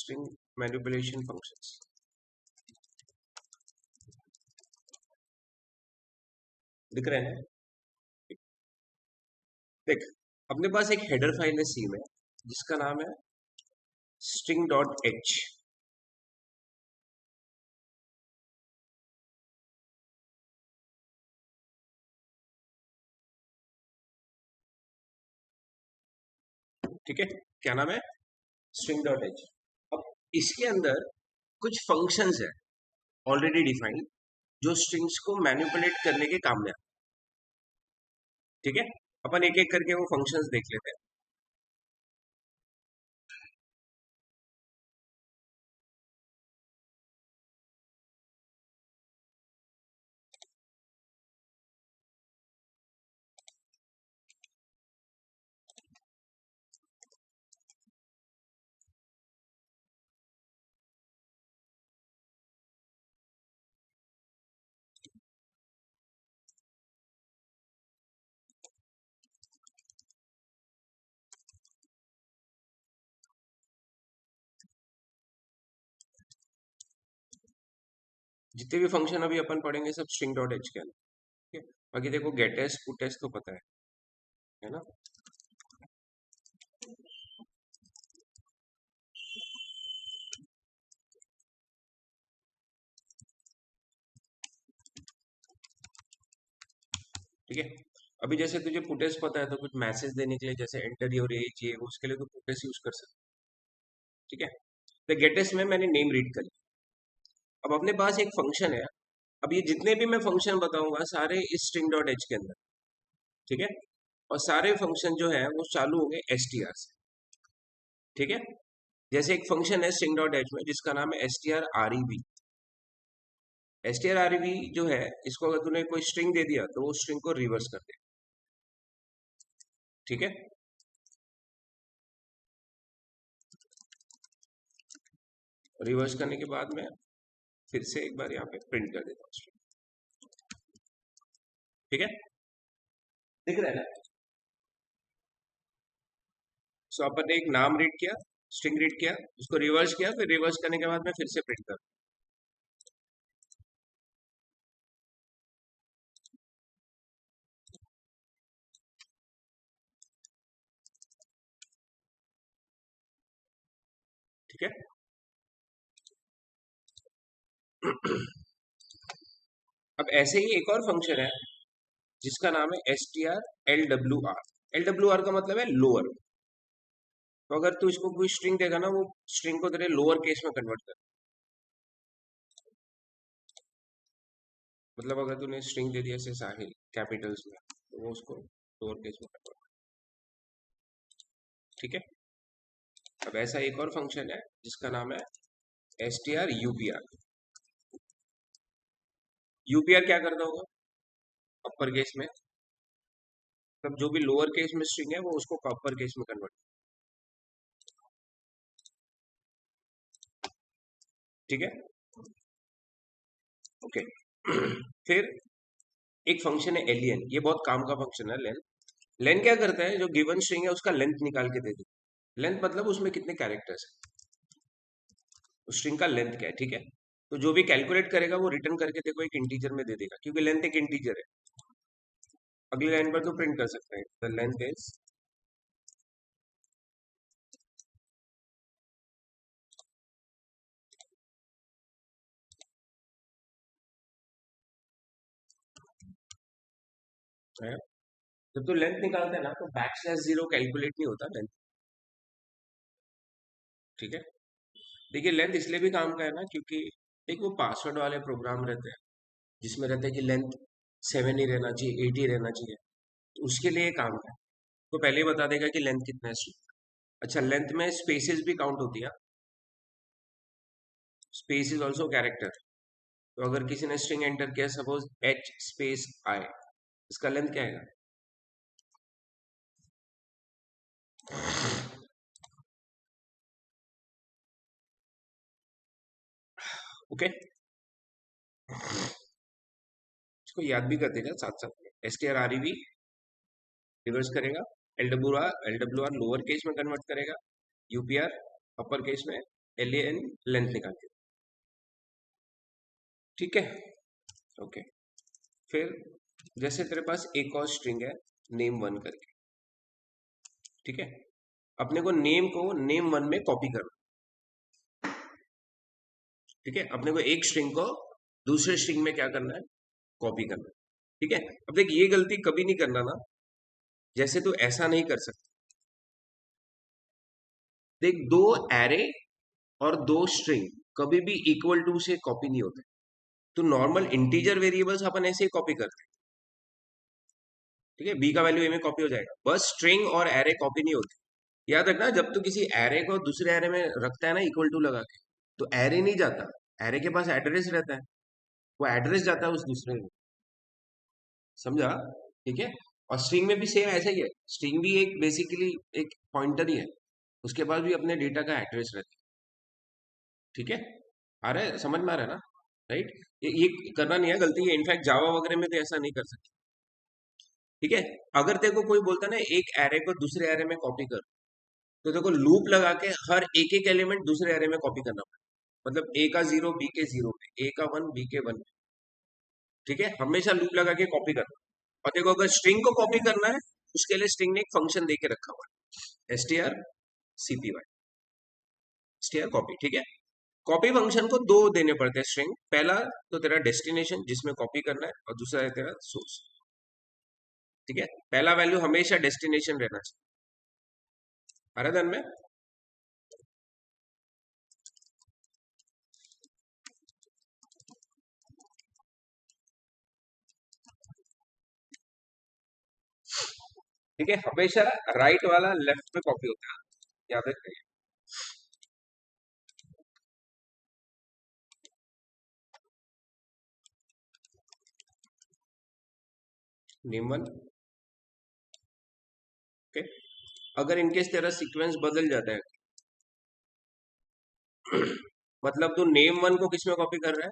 string manipulation functions. दिख रहे हैं? देख, अपने पास एक हेडर फाइल है सी में जिसका नाम है string.h. ठीक है, क्या नाम है? string.h. अब इसके अंदर कुछ फंक्शंस है ऑलरेडी डिफाइंड जो स्ट्रिंग्स को मैनिपुलेट करने के काम में आते हैं. ठीक है, अपन एक एक करके वो फंक्शंस देख लेते हैं. जितने भी फंक्शन अभी अपन पढ़ेंगे सब string.h के अंदर. ठीक है, बाकी देखो गेटस पुटस तो पता है ना? ठीक है, अभी जैसे तुझे पुटेस पता है तो कुछ मैसेज देने के लिए जैसे एंटर योर एज ये उसके लिए तो पुटेस यूज कर सकते. ठीक है, तो गेटेस में मैंने नेम रीड कर लिया. अब अपने पास एक फंक्शन है. अब ये जितने भी मैं फंक्शन बताऊंगा सारे इस string.h के अंदर. ठीक है, और सारे फंक्शन जो है वो चालू होंगे str से. ठीक है, जैसे एक फंक्शन है string.h में जिसका नाम है strrev. strrev जो है इसको अगर तूने कोई स्ट्रिंग दे दिया तो वो स्ट्रिंग को रिवर्स कर दे. ठीक है, रिवर्स करने के बाद में फिर से एक बार यहाँ पे प्रिंट कर देता हूँ. ठीक है, दिख रहा है ना? सो अपन ने एक नाम रीड किया, स्ट्रिंग रीड किया, उसको रिवर्स किया, फिर रिवर्स करने के बाद में फिर से प्रिंट कर. ठीक है, अब ऐसे ही एक और फंक्शन है जिसका नाम है strlwr. lwr का मतलब है लोअर. तो अगर तू इसको कोई स्ट्रिंग देगा ना वो स्ट्रिंग को तेरे लोअर केस में कन्वर्ट कर. मतलब अगर तूने स्ट्रिंग दे दिया जैसे साहिल कैपिटल्स में तो वो उसको लोअर केस में कन्वर्ट. ठीक है, अब ऐसा एक और फंक्शन है जिसका नाम है strupr. यूपीआर क्या करता होगा अपर केस में, तब जो भी लोअर केस में स्ट्रिंग है वो उसको अपर केस में कन्वर्ट. ठीक है, ओके. फिर एक फंक्शन है len. ये बहुत काम का फंक्शन है len. len क्या करता है, जो गिवन स्ट्रिंग है उसका लेंथ निकाल के दे दे. लेंथ मतलब उसमें कितने कैरेक्टर्स है, उस स्ट्रिंग का लेंथ क्या है. ठीक है, तो जो भी कैलकुलेट करेगा वो रिटर्न करके देखो एक इंटीजर में दे देगा क्योंकि लेंथ एक इंटीजर है. अगली लाइन पर तो प्रिंट कर सकते हैं द लेंथ इज है. जब तो लेंथ निकालते हैं ना तो बैक स्लैश जीरो कैलकुलेट नहीं होता लेंथ. ठीक है, देखिए लेंथ इसलिए भी काम का है ना क्योंकि एक वो पासवर्ड वाले प्रोग्राम रहते हैं जिसमें रहता है कि लेंथ 7 ही रहना चाहिए 8 ही रहना चाहिए. तो उसके लिए काम है, तो पहले ही बता देगा कि लेंथ कितना है. अच्छा, लेंथ में स्पेसेस भी काउंट होती है. Space is also character. तो अगर किसी ने स्ट्रिंग एंटर किया सपोज h स्पेस i, इसका लेंथ क्या आएगा? ओके, इसको याद भी कर देगा साथ साथ में. strrev रिवर्स करेगा, LWR लोअर केस में कन्वर्ट करेगा, यूपीआर अपर केस में, LAN लेंथ निकाल के, ठीक है। ओके, फिर जैसे तेरे पास एक और स्ट्रिंग है नेम वन करके, ठीक है। अपने को नेम वन में कॉपी करना, ठीक है। अपने को एक स्ट्रिंग को दूसरे स्ट्रिंग में क्या करना है, कॉपी करना है, ठीक है। अब देख ये गलती कभी नहीं करना ना, जैसे तू ऐसा नहीं कर सकता। देख दो एरे और दो स्ट्रिंग कभी भी इक्वल टू से कॉपी नहीं होते। तो नॉर्मल इंटीजर वेरिएबल्स अपन ऐसे ही कॉपी करते हैं, ठीक है। बी का वैल्यू ए में कॉपी हो जाएगा, बस स्ट्रिंग और एरे कॉपी नहीं होती। याद रखना, जब तू किसी एरे को दूसरे एरे में रखता है ना इक्वल टू लगा के, तो एरे नहीं जाता, एरे के पास एड्रेस रहता है, वो एड्रेस जाता है उस दूसरे में, समझा, ठीक है। और स्ट्रिंग में भी सेम ऐसा ही है, स्ट्रिंग भी एक बेसिकली एक पॉइंटर ही है, उसके पास भी अपने डेटा का एड्रेस रहता है, ठीक है। आ रहा है, समझ में आ रहा है ना, राइट। ये करना नहीं है, गलती है, इनफैक्ट जावा वगैरह में तो ऐसा नहीं कर सकते, ठीक है। अगर तेरे को कोई बोलता है ना एक एरे को दूसरे एरे में कॉपी कर, तो देखो लूप लगा के हर एक एक एलिमेंट दूसरे एरे में कॉपी करना पड़ेगा, मतलब ए का जीरो बी के जीरो पे, ए का वन बी के वन, ठीक है। हमेशा लूप लगा के कॉपी करना। और देखो अगर स्ट्रिंग को कॉपी करना है, उसके लिए स्ट्रिंग ने एक फंक्शन दे के रखा हुआ है, strcpy, str कॉपी, ठीक है। कॉपी फंक्शन को दो देने पड़ते हैं स्ट्रिंग, पहला तो तेरा डेस्टिनेशन जिसमें कॉपी करना है, और दूसरा है तेरा सोर्स, ठीक है। पहला वैल्यू हमेशा डेस्टिनेशन रहना चाहिए, आ रहा है ध्यान में। ठीक है, हमेशा राइट वाला लेफ्ट में कॉपी होता है, याद रखिए। Name one, okay. अगर इनकेस तेरा सीक्वेंस बदल जाता है, मतलब तू नेम वन को किस में कॉपी कर रहा है,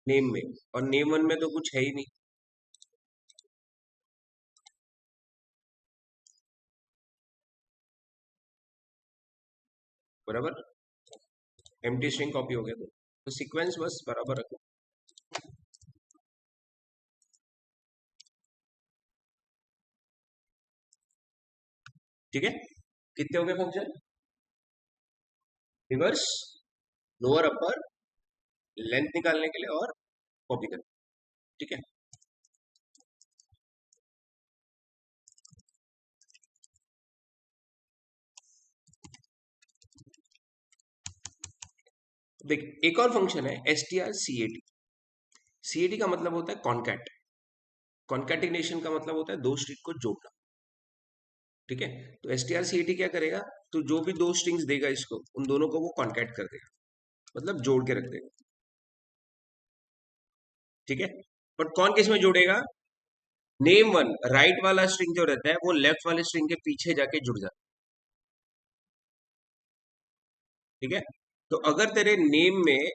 नेम में, और नेम वन में तो कुछ है ही नहीं, बराबर, एम्प्टी स्ट्रिंग कॉपी हो गया, तो सीक्वेंस बस बराबर रखो, ठीक है। कितने हो गए function, reverse, lower upper, length निकालने के लिए, और कॉपी करना, ठीक है। देख एक और फंक्शन है strcat, cat का मतलब होता है कॉन्कैट, कॉन्कैटिनेशन का मतलब होता है दो स्ट्रिंग को जोड़ना, ठीक है। तो strcat क्या करेगा, तो जो भी दो स्ट्रिंग्स देगा इसको, उन दोनों को वो कॉन्कैट कर देगा, मतलब जोड़ के रख देगा, ठीक है। बट कौन किस में जोड़ेगा, नेम वन राइट वाला स्ट्रिंग जो रहता है वो लेफ्ट वाले स्ट्रिंग के पीछे जाके जुड़ जाता है, ठीक है। तो अगर तेरे नेम में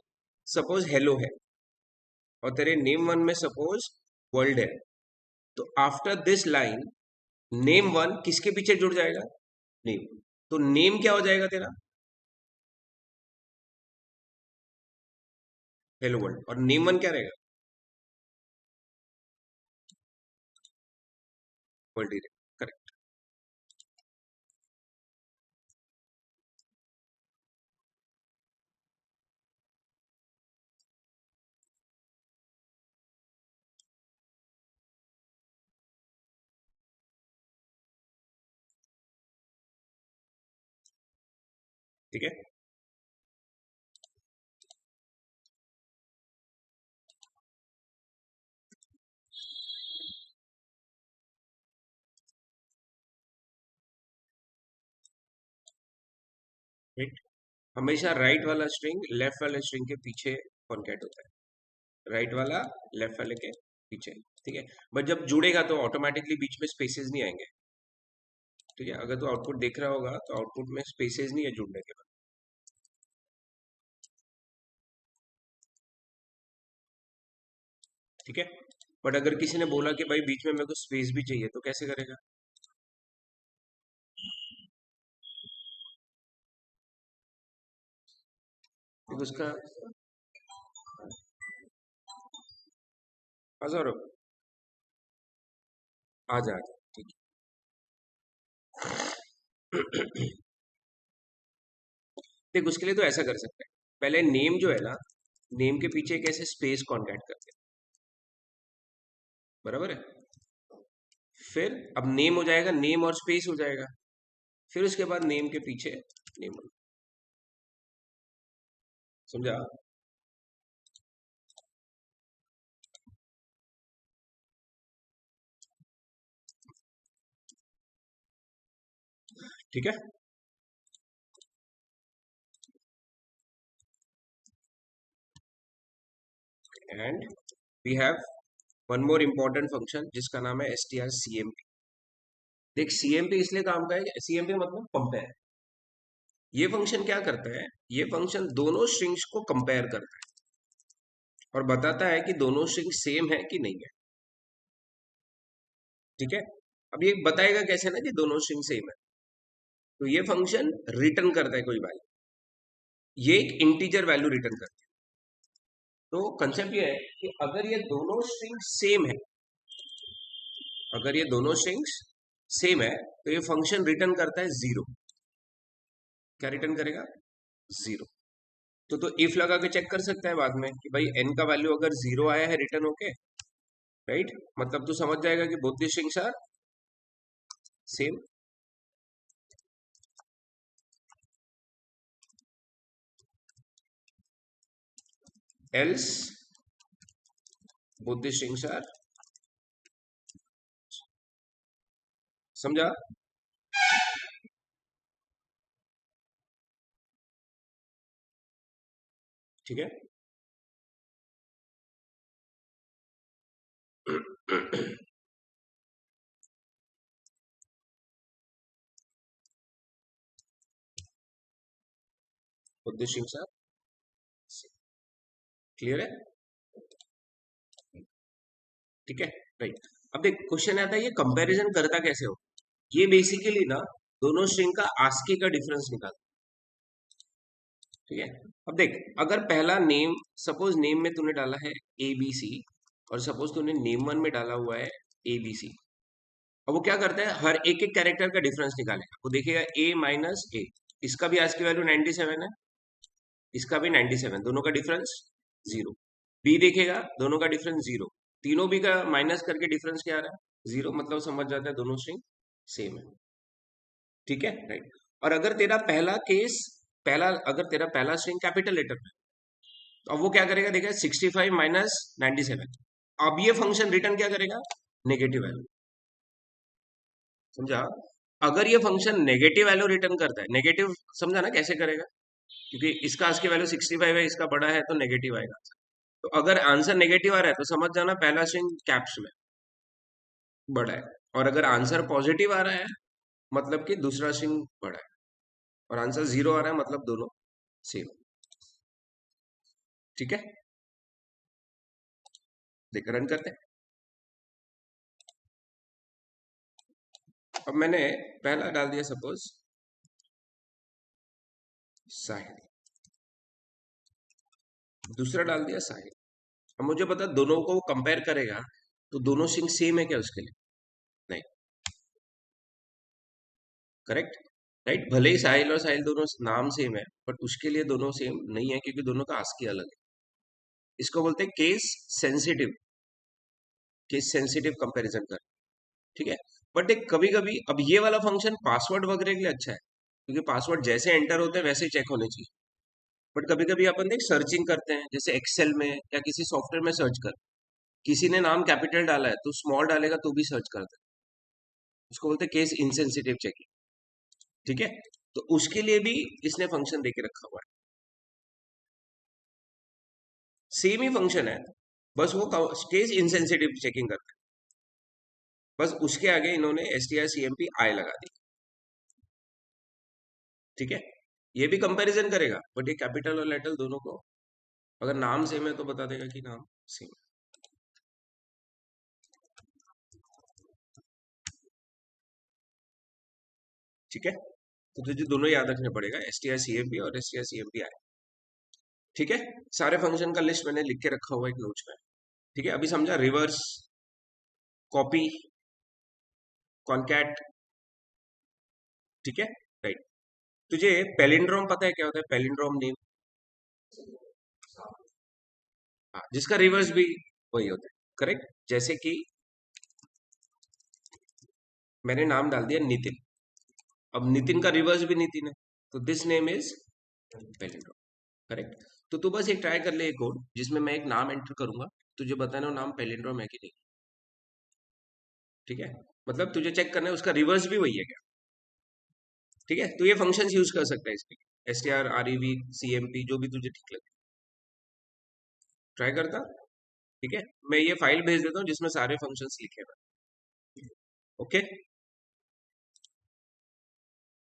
सपोज हेलो है, और तेरे नेम वन में सपोज वर्ल्ड है, तो after this line name one किसके पीछे जुड़ जाएगा, नेम, तो नेम क्या हो जाएगा तेरा, हेलो वर्ल्ड, और नेम वन क्या रहेगा, वर्ल्ड ही रहेगा, करेक्ट, ठीक है। राइट, हमेशा राइट वाला स्ट्रिंग लेफ्ट वाले स्ट्रिंग के पीछे कॉन्कैट होता है, राइट वाला लेफ्ट वाले के पीछे, ठीक है। बट जब जुड़ेगा तो ऑटोमेटिकली बीच में स्पेसेस नहीं आएंगे, ठीक है। अगर तो आउटपुट देख रहा होगा तो आउटपुट में स्पेसेस नहीं है जुड़ने के बाद, ठीक है। बट अगर किसी ने बोला कि भाई बीच में मेरे को स्पेस भी चाहिए, तो कैसे करेगा, एक उसका सौरभ आ जा ठीक है। देख उसके लिए तो ऐसा कर सकते हैं, पहले नेम जो है ना, नेम के पीछे एक ऐसे स्पेस कॉन्टैक्ट करते हैं, बराबर है। फिर अब नेम हो जाएगा, नेम और स्पेस हो जाएगा, फिर उसके बाद नेम के पीछे नेम, समझा। ठीक है। And we have one more important function जिसका नाम है strcmp। देख सीएमपी इसलिए काम का है, सीएमपी मतलब कंपेयर। ये फंक्शन क्या करता है, ये फंक्शन दोनों स्ट्रिंग्स को कंपेयर करता है और बताता है कि दोनों स्ट्रिंग सेम है कि नहीं है। ठीक है। अब ये बताएगा कैसे ना कि दोनों स्ट्रिंग सेम है, तो ये फंक्शन रिटर्न करता है कोई वैल्यू, ये एक इंटीजर वैल्यू रिटर्न करता है। तो कंसेप्ट ये है कि अगर ये दोनों स्ट्रिंग सेम है, अगर ये दोनों स्ट्रिंग्स सेम है तो ये फंक्शन रिटर्न करता है जीरो। क्या रिटर्न करेगा? जीरो। तो इफ लगा के चेक कर सकता है बाद में कि भाई n का वैल्यू अगर जीरो आया है रिटर्न होके, राइट, मतलब तू समझ जाएगा कि both the strings are same. Else both the strings are, समझा। ठीक है। Both the strings are clear है। ठीक है, राइट। अब देख क्वेश्चन आता है ये कंपैरिजन करता कैसे हो। ये बेसिकली ना दोनों स्ट्रिंग का आस्की का डिफरेंस निकाल। ठीक है। अब देख अगर पहला नेम, सपोज नेम में तूने डाला है ए बी सी, और सपोज तूने नेम वन में डाला हुआ है ए बी सी। अब वो क्या करता है, हर एक एक कैरेक्टर का डिफरेंस निकालेगा। वो देखेगा ए माइनस ए, इसका भी आज की वैल्यू 97 है, इसका भी 97, दोनों का डिफरेंस जीरो। बी देखेगा, दोनों का डिफरेंस जीरो, तीनों बी का माइनस करके डिफरेंस क्या आ रहा है? जीरो, मतलब समझ जाता है दोनों स्ट्रिंग सेम है। ठीक है, राइट। और अगर तेरा पहला केस, पहला अगर तेरा पहला स्ट्रिंग कैपिटल लेटर में, तो अब वो क्या करेगा, देखा 65 माइनस 97। अब ये फंक्शन रिटर्न क्या करेगा? नेगेटिव वैल्यू, समझा। अगर ये फंक्शन नेगेटिव वैल्यू रिटर्न करता है, नेगेटिव समझा ना कैसे करेगा, क्योंकि इसका आज की वैल्यू 65 है, इसका बड़ा है तो नेगेटिव आएगा। तो अगर आंसर नेगेटिव आ रहा है तो समझ जाना पहला स्ट्रिंग कैप्स में बड़ा है, और अगर आंसर पॉजिटिव आ रहा है मतलब कि दूसरा स्ट्रिंग बड़ा है, और आंसर जीरो आ रहा है मतलब दोनों सेम। ठीक है, देख रन करते हैं। अब मैंने पहला डाल दिया सपोज साहिल, दूसरा डाल दिया साहिल। अब मुझे पता दोनों को कंपेयर करेगा तो दोनों स्ट्रिंग सेम है क्या उसके लिए? नहीं, करेक्ट, राइट। भले ही साहिल और साहिल दोनों नाम सेम है, बट उसके लिए दोनों सेम नहीं है क्योंकि दोनों का आस्की अलग है। इसको बोलते हैं case sensitive, case sensitive comparison कर। ठीक है। बट एक कभी कभी अब ये वाला फंक्शन पासवर्ड वगैरह के लिए अच्छा है, क्योंकि पासवर्ड जैसे एंटर होते हैं वैसे ही चेक होने चाहिए। बट कभी कभी अपन देख सर्चिंग करते हैं, जैसे एक्सेल में या किसी सॉफ्टवेयर में सर्च कर, किसी ने नाम कैपिटल डाला है तो स्मॉल डालेगा तो भी सर्च करता है, उसको बोलते हैं केस इनसेंसिटिव चेकिंग। ठीक है। तो उसके लिए भी इसने फंक्शन देके रखा हुआ है, सेम ही फंक्शन है, बस वो केस इनसेंसिटिव चेकिंग करता है, बस उसके आगे इन्होंने strcmp आई लगा दी। ठीक है। ये भी कंपैरिजन करेगा बट ये कैपिटल और लेटर दोनों को, अगर नाम सेम है तो बता देगा कि नाम सेम। ठीक है। तो तुझे दोनों याद रखने पड़ेगा, strcmp और strcmp आई। ठीक है, सारे फंक्शन का लिस्ट मैंने लिख के रखा हुआ एक नोट्स में। ठीक है, अभी समझा रिवर्स, कॉपी, कॉनकैट। ठीक है, राइट। तुझे पैलिंड्रोम पता है क्या होता है? पैलिंड्रोम नेम, हाँ, जिसका रिवर्स भी वही होता है, करेक्ट। जैसे कि मैंने नाम डाल दिया नितिन, अब नितिन का रिवर्स भी नितिन है, तो this name is palindrome, correct. तो तू बस एक ट्राई कर ले एक कोड जिसमें मैं एक नाम एंटर करूंगा, तुझे बताना वो नाम पैलिंड्रोम है कि नहीं। ठीक है, मतलब तुझे चेक करना है उसका रिवर्स भी वही है क्या। ठीक है, तो ये फंक्शंस यूज कर सकता है इसके लिए, S T R, R E V, C M P, जो भी तुझे ठीक लगे ट्राई करता। ठीक है, मैं ये फाइल भेज देता हूँ जिसमें सारे फंक्शंस लिखे हुए हैं। ओके।